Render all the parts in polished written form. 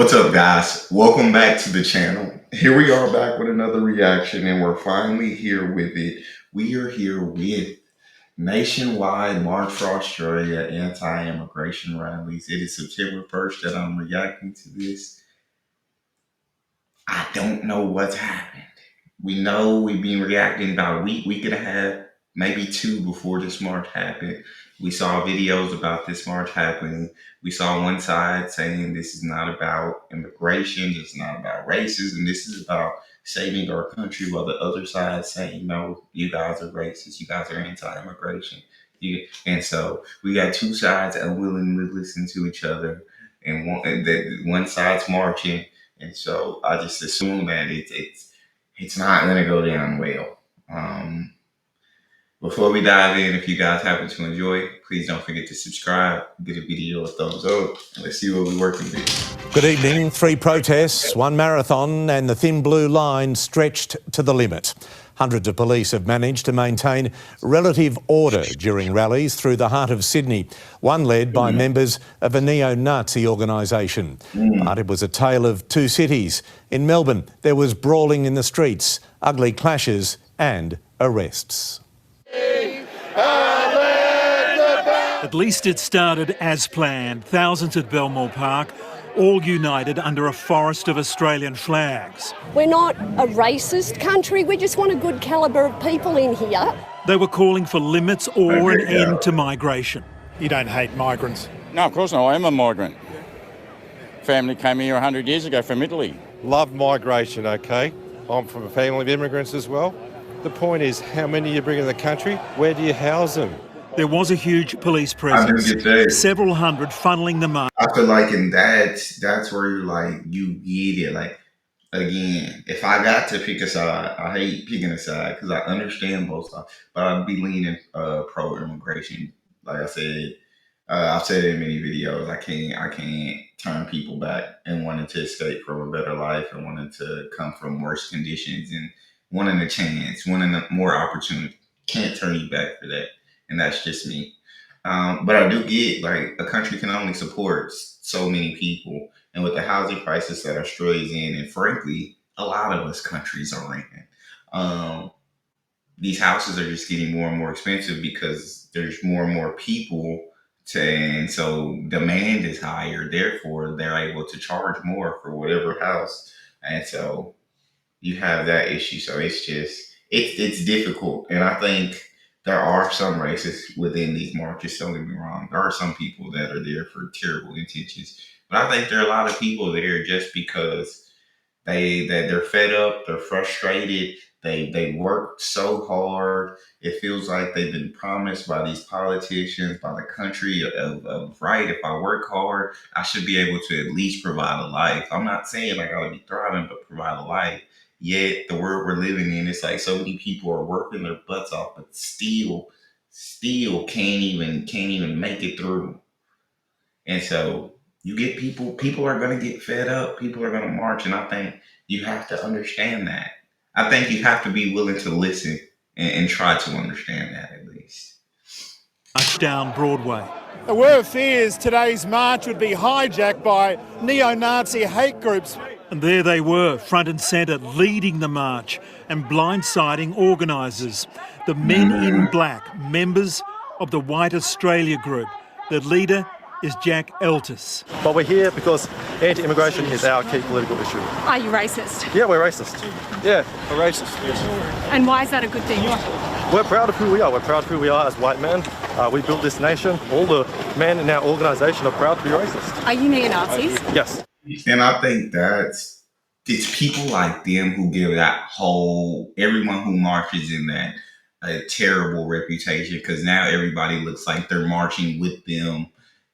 What's up, guys? Welcome back to the channel. Here we are back with another reaction, and we're finally here with it. We are here with nationwide March for Australia anti-immigration rallies. It is September 1st that I'm reacting to this. I don't know what's happened. We know we've been reacting about a week and a half, maybe two before this march happened. We saw videos about this march happening. We saw one side saying this is not about immigration, it's not about racism, this is about saving our country, while the other side saying, no, you guys are racist, you guys are anti-immigration. And so we got two sides unwilling to listen to each other, and one side's marching. And so I just assume that it's not going to go down well. Before we dive in, if you guys happen to enjoy, please don't forget to subscribe, give the video a thumbs up, and let's see what we're working with. Good evening. 3 protests, 1 marathon, and the thin blue line stretched to the limit. Hundreds of police have managed to maintain relative order during rallies through the heart of Sydney, one led by members of a neo-Nazi organisation. But it was a tale of two cities. In Melbourne, there was brawling in the streets, ugly clashes and arrests. At least it started as planned. Thousands at Belmore Park, all united under a forest of Australian flags. We're not a racist country, we just want a good calibre of people in here. They were calling for limits or an end to migration. You don't hate migrants? No, of course not. I am a migrant. Family came here 100 years ago from Italy. Love migration, okay? I'm from a family of immigrants as well. The point is, how many you bring in the country? Where do you house them? There was a huge police presence, several hundred funneling the march. I feel like in that's where you're like, you get it. Like, again, if I got to pick a side, I hate picking a side because I understand both sides, but I'd be leaning pro-immigration. Like I said, I've said it in many videos, I can't turn people back and wanting to escape from a better life and wanting to come from worse conditions and wanting a chance, wanting more opportunity. Can't turn you back for that. And that's just me. But I do get, like, a country can only support so many people. And with the housing crisis that Australia's in, and frankly, a lot of us countries are in, these houses are just getting more and more expensive because there's more and more people and so demand is higher. Therefore, they're able to charge more for whatever house. And so you have that issue. So it's just, it's difficult. And I think there are some racists within these marches, don't get me wrong. There are some people that are there for terrible intentions. But I think there are a lot of people there just because they're fed up, they're frustrated, they worked so hard. It feels like they've been promised by these politicians, by the country of right, if I work hard, I should be able to at least provide a life. I'm not saying I gotta be thriving, but provide a life. Yet the world we're living in, it's like so many people are working their butts off, but still can't even make it through. And so you get people are gonna get fed up, people are gonna march, and I think you have to understand that. I think you have to be willing to listen and try to understand that at least. Down Broadway. There were fears today's march would be hijacked by neo-Nazi hate groups. And there they were, front and centre, leading the march and blindsiding organisers. The men in black, members of the White Australia group. The leader is Jack Eltis. But we're here because anti-immigration is our key political issue. Are you racist? Yeah, we're racist. Yeah, we're racist, yes. And why is that a good thing? We're proud of who we are. We're proud of who we are as white men. We built this nation. All the men in our organisation are proud to be racist. Are you neo-Nazis? Yes. And I think it's people like them who give that whole, everyone who marches in that, a terrible reputation, because now everybody looks like they're marching with them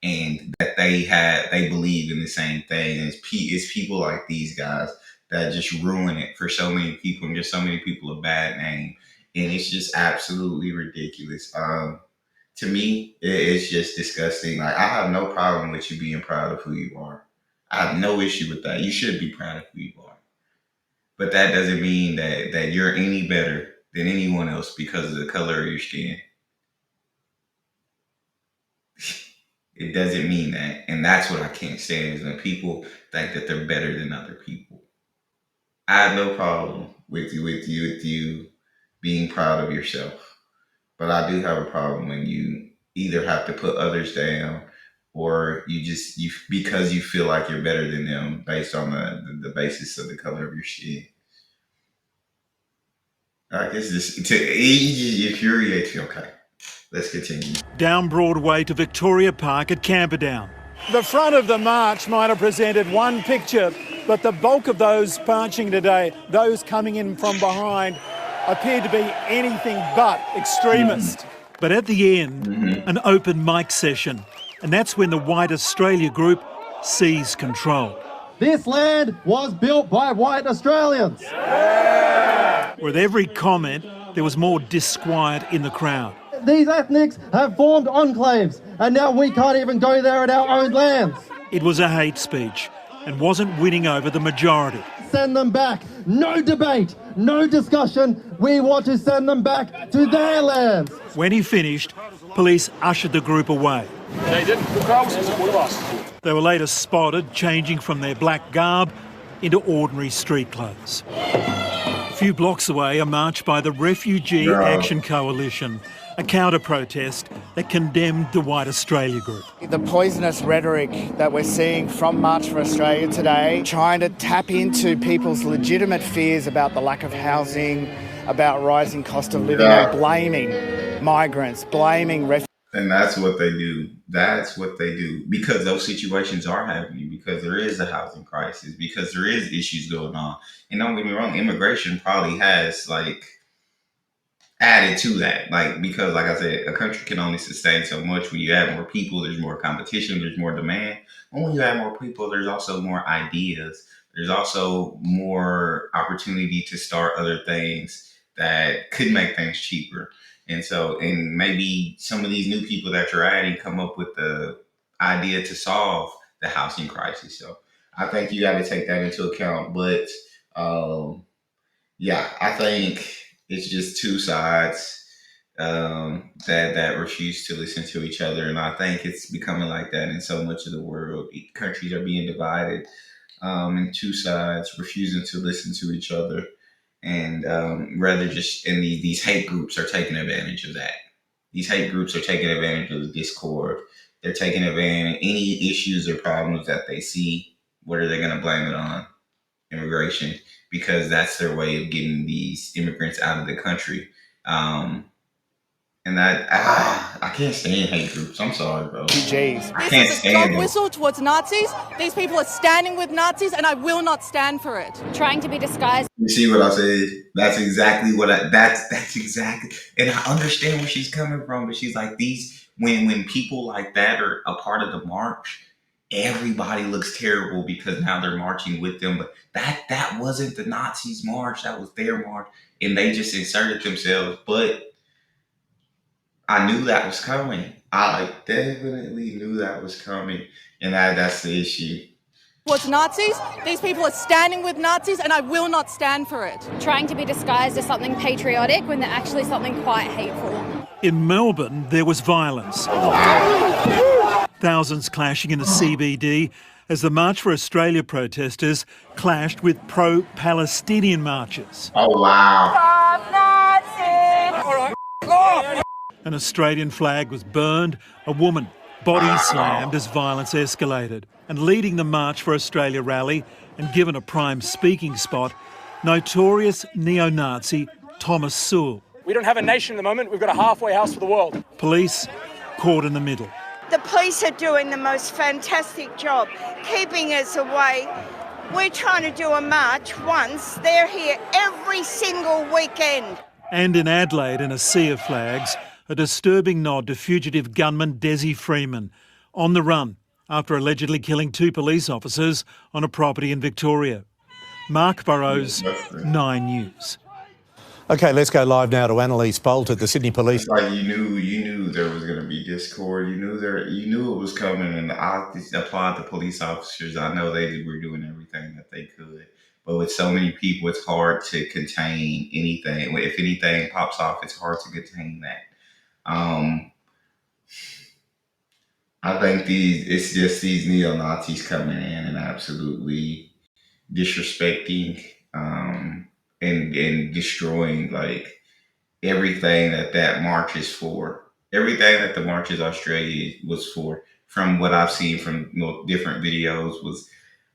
and that they believe in the same thing. And it's people like these guys that just ruin it for so many people and give so many people a bad name. And it's just absolutely ridiculous. To me, it's just disgusting. Like, I have no problem with you being proud of who you are. I have no issue with that. You should be proud of who you are. But that doesn't mean that you're any better than anyone else because of the color of your skin. It doesn't mean that. And that's what I can't stand is when people think that they're better than other people. I have no problem with you being proud of yourself. But I do have a problem when you either have to put others down or you because you feel like you're better than them based on the basis of the color of your skin. I guess this it infuriates you. Okay, let's continue. Down Broadway to Victoria Park at Camperdown. The front of the march might have presented one picture, but the bulk of those marching today, those coming in from behind, appeared to be anything but extremist. But at the end, an open mic session. And that's when the White Australia group seized control. This land was built by white Australians. With every comment, there was more disquiet in the crowd. These ethnics have formed enclaves, and now we can't even go there at our own lands. It was a hate speech and wasn't winning over the majority. Send them back. No debate, no discussion. We want to send them back to their lands. When he finished, police ushered the group away. They were later spotted changing from their black garb into ordinary street clothes. A few blocks away, a march by the Refugee Action Coalition, a counter-protest that condemned the White Australia group. The poisonous rhetoric that we're seeing from March for Australia today, trying to tap into people's legitimate fears about the lack of housing, about rising cost of living, and blaming migrants, blaming refugees. And that's what they do. That's what they do. Because those situations are happening, because there is a housing crisis, because there is issues going on. And don't get me wrong, immigration probably has added to that. Because like I said, a country can only sustain so much. When you add more people, there's more competition, there's more demand. And when you add more people, there's also more ideas. There's also more opportunity to start other things that could make things cheaper. And maybe some of these new people that you're adding come up with the idea to solve the housing crisis. So I think you got to take that into account. But yeah, I think it's just two sides that refuse to listen to each other. And I think it's becoming like that in so much of the world. Countries are being divided in two sides, refusing to listen to each other. And rather just, and these hate groups are taking advantage of that. These hate groups are taking advantage of the discord. They're taking advantage of any issues or problems that they see. What are they going to blame it on? Immigration, because that's their way of getting these immigrants out of the country. And I can't stand hate groups. I'm sorry, bro. Refugees. I can't This is a stand dog it. whistle towards Nazis. These people are standing with Nazis, and I will not stand for it. Trying to be disguised. You see what I said? That's exactly what that's exactly. And I understand where she's coming from, but she's like, when people like that are a part of the march, everybody looks terrible because now they're marching with them. But that wasn't the Nazis' march. That was their march. And they just inserted themselves. But I knew that was coming. I definitely knew that was coming. And that's the issue. Towards Nazis. These people are standing with Nazis, and I will not stand for it. Trying to be disguised as something patriotic when they're actually something quite hateful. In Melbourne, there was violence. Thousands clashing in the CBD as the March for Australia protesters clashed with pro-Palestinian marchers. Oh, wow. An Australian flag was burned, a woman body slammed as violence escalated. And leading the March for Australia rally and given a prime speaking spot, notorious neo-Nazi Thomas Sewell. We don't have a nation at the moment, we've got a halfway house for the world. Police caught in the middle. The police are doing the most fantastic job keeping us away. We're trying to do a march once. They're here every single weekend. And in Adelaide, in a sea of flags, a disturbing nod to fugitive gunman Desi Freeman, on the run after allegedly killing 2 police officers on a property in Victoria. Mark Burrows, 9 News. OK, let's go live now to Annalise Bolt at the Sydney Police. Like you knew there was going to be discord. You knew it was coming, and I applaud the police officers. I know they were doing everything that they could, but with so many people, it's hard to contain anything. If anything pops off, it's hard to contain that. I think it's just these neo Nazis coming in and absolutely disrespecting and destroying like everything that march is for. Everything that the marches Australia was for, from what I've seen from different videos, was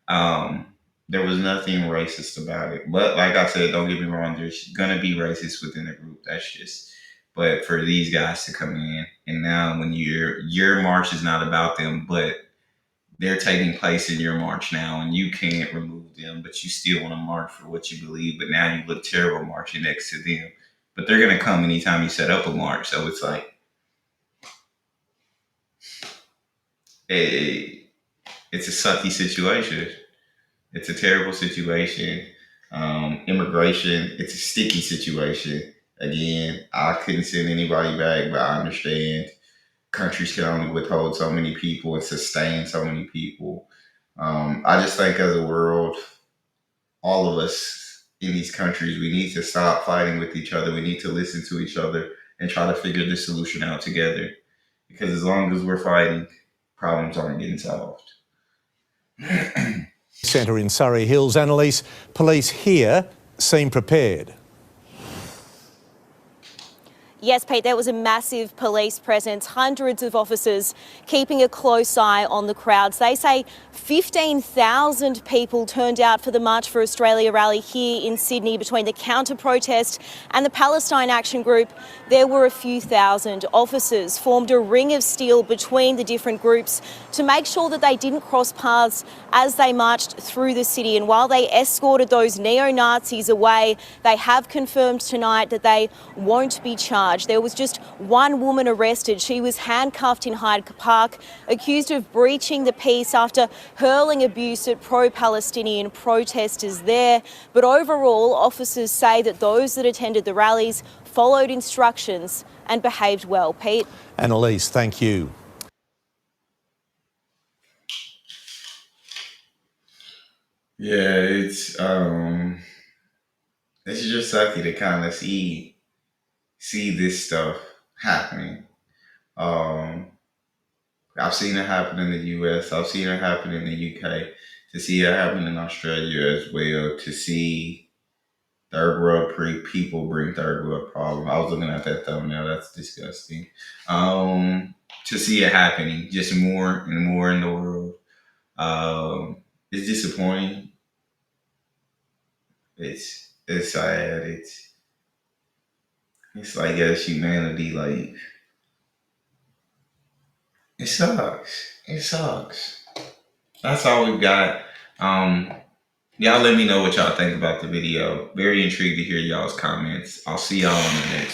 um, there was nothing racist about it. But like I said, don't get me wrong, there's gonna be racists within the group. That's just. But for these guys to come in, and now when your march is not about them, but they're taking place in your march now, and you can't remove them, but you still want to march for what you believe. But now you look terrible marching next to them. But they're gonna come anytime you set up a march. So it's like it, it's a sucky situation. It's a terrible situation. Immigration, it's a sticky situation. Again, I couldn't send anybody back, but I understand countries can only withhold so many people and sustain so many people. I just think as a world, all of us in these countries, we need to stop fighting with each other. We need to listen to each other and try to figure this solution out together. Because as long as we're fighting, problems aren't getting solved. Centre in Surrey Hills. Annalise, police here seem prepared. Yes, Pete, there was a massive police presence, hundreds of officers keeping a close eye on the crowds. They say 15,000 people turned out for the March for Australia rally here in Sydney between the counter-protest and the Palestine Action Group. There were a few thousand. Officers formed a ring of steel between the different groups to make sure that they didn't cross paths as they marched through the city. And while they escorted those neo-Nazis away, they have confirmed tonight that they won't be charged. There was just one woman arrested. She was handcuffed in Hyde Park, accused of breaching the peace after hurling abuse at pro-Palestinian protesters there. But overall, officers say that those that attended the rallies followed instructions and behaved well. Pete? Annalise, thank you. Yeah, it's just sucky to kind of see this stuff happening. I've seen it happen in the US. I've seen it happen in the UK. To see it happen in Australia as well. To see third world people bring third world problems. I was looking at that thumbnail. That's disgusting. To see it happening just more and more in the world. It's disappointing. It's sad. It's like as humanity, like it sucks. It sucks. That's all we've got. Y'all let me know what y'all think about the video. Very intrigued to hear y'all's comments. I'll see y'all on the next